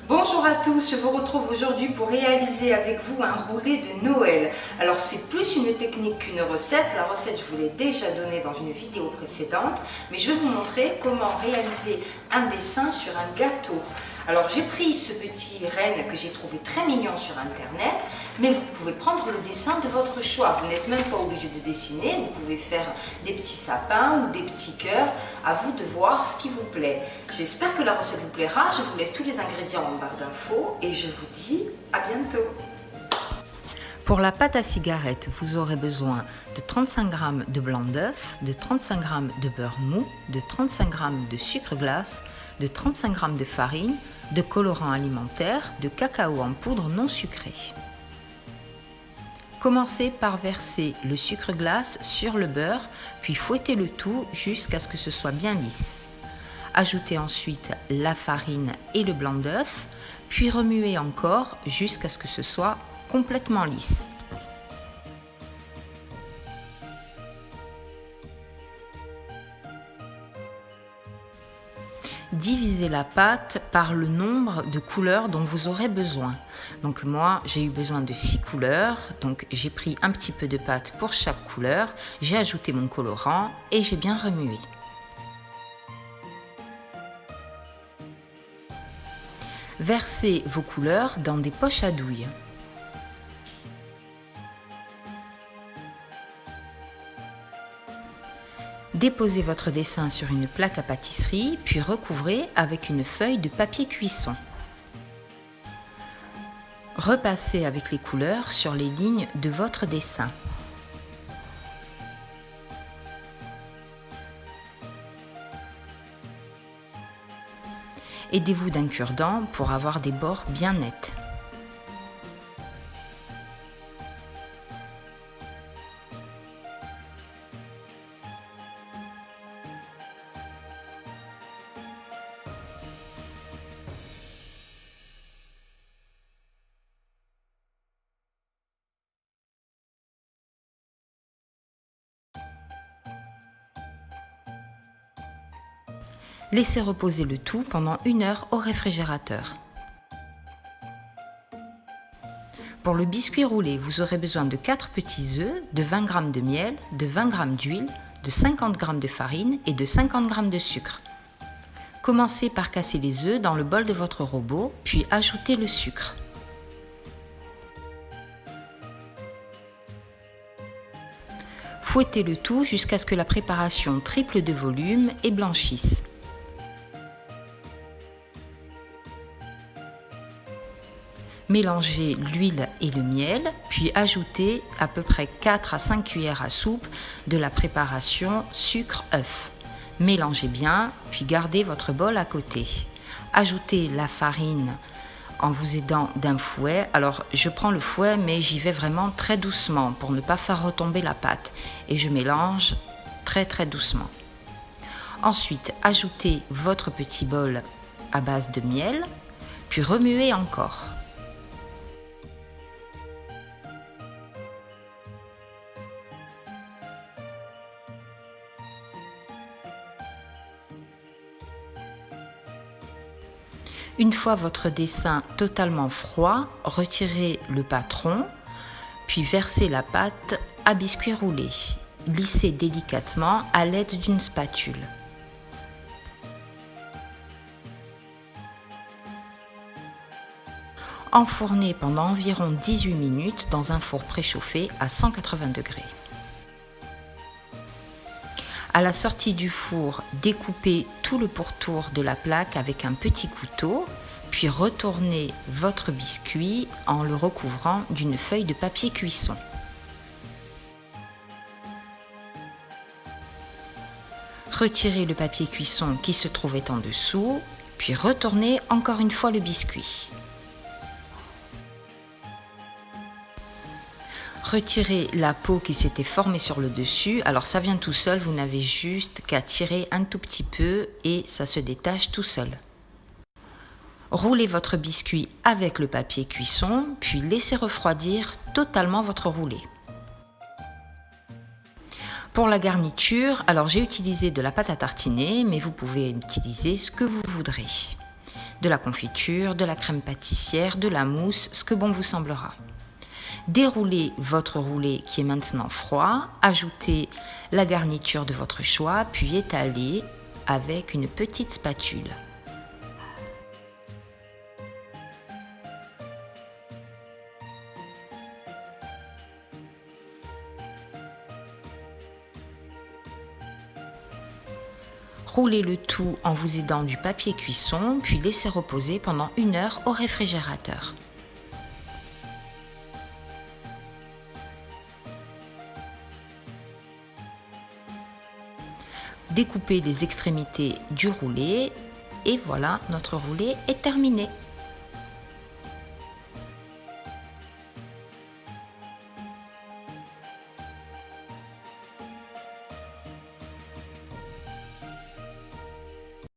Bonjour à tous, je vous retrouve aujourd'hui pour réaliser avec vous un roulé de Noël. Alors c'est plus une technique qu'une recette, la recette je vous l'ai déjà donnée dans une vidéo précédente, mais je vais vous montrer comment réaliser un dessin sur un gâteau. Alors j'ai pris ce petit renne que j'ai trouvé très mignon sur internet, mais vous pouvez prendre le dessin de votre choix. Vous n'êtes même pas obligé de dessiner, vous pouvez faire des petits sapins ou des petits cœurs, à vous de voir ce qui vous plaît. J'espère que la recette vous plaira, je vous laisse tous les ingrédients en barre d'infos et je vous dis à bientôt. Pour la pâte à cigarette, vous aurez besoin de 35 g de blanc d'œuf, de 35 g de beurre mou, de 35 g de sucre glace, de 35 g de farine, de colorant alimentaire, de cacao en poudre non sucré. Commencez par verser le sucre glace sur le beurre, puis fouettez le tout jusqu'à ce que ce soit bien lisse. Ajoutez ensuite la farine et le blanc d'œuf, puis remuez encore jusqu'à ce que ce soit complètement lisse. Divisez la pâte par le nombre de couleurs dont vous aurez besoin. Donc moi, j'ai eu besoin de 6 couleurs, donc j'ai pris un petit peu de pâte pour chaque couleur, j'ai ajouté mon colorant et j'ai bien remué. Versez vos couleurs dans des poches à douille. Déposez votre dessin sur une plaque à pâtisserie, puis recouvrez avec une feuille de papier cuisson. Repassez avec les couleurs sur les lignes de votre dessin. Aidez-vous d'un cure-dent pour avoir des bords bien nets. Laissez reposer le tout pendant 1 heure au réfrigérateur. Pour le biscuit roulé, vous aurez besoin de 4 petits œufs, de 20 g de miel, de 20 g d'huile, de 50 g de farine et de 50 g de sucre. Commencez par casser les œufs dans le bol de votre robot, puis ajoutez le sucre. Fouettez le tout jusqu'à ce que la préparation triple de volume et blanchisse. Mélangez l'huile et le miel, puis ajoutez à peu près 4 à 5 cuillères à soupe de la préparation sucre-œuf. Mélangez bien, puis gardez votre bol à côté. Ajoutez la farine en vous aidant d'un fouet. Alors je prends le fouet, mais j'y vais vraiment très doucement pour ne pas faire retomber la pâte. Et je mélange très doucement. Ensuite, ajoutez votre petit bol à base de miel, puis remuez encore. Une fois votre dessin totalement froid, retirez le patron, puis versez la pâte à biscuit roulé. Lissez délicatement à l'aide d'une spatule. Enfournez pendant environ 18 minutes dans un four préchauffé à 180 degrés. À la sortie du four, découpez tout le pourtour de la plaque avec un petit couteau, puis retournez votre biscuit en le recouvrant d'une feuille de papier cuisson. Retirez le papier cuisson qui se trouvait en dessous, puis retournez encore une fois le biscuit. Retirez la peau qui s'était formée sur le dessus, alors ça vient tout seul, vous n'avez juste qu'à tirer un tout petit peu et ça se détache tout seul. Roulez votre biscuit avec le papier cuisson, puis laissez refroidir totalement votre roulé. Pour la garniture, alors j'ai utilisé de la pâte à tartiner, mais vous pouvez utiliser ce que vous voudrez. de la confiture, de la crème pâtissière, de la mousse, ce que bon vous semblera. Déroulez votre roulé qui est maintenant froid, ajoutez la garniture de votre choix, puis étalez avec une petite spatule. Roulez le tout en vous aidant du papier cuisson, puis laissez reposer pendant 1 heure au réfrigérateur. Découpez les extrémités du roulé et voilà, notre roulé est terminé.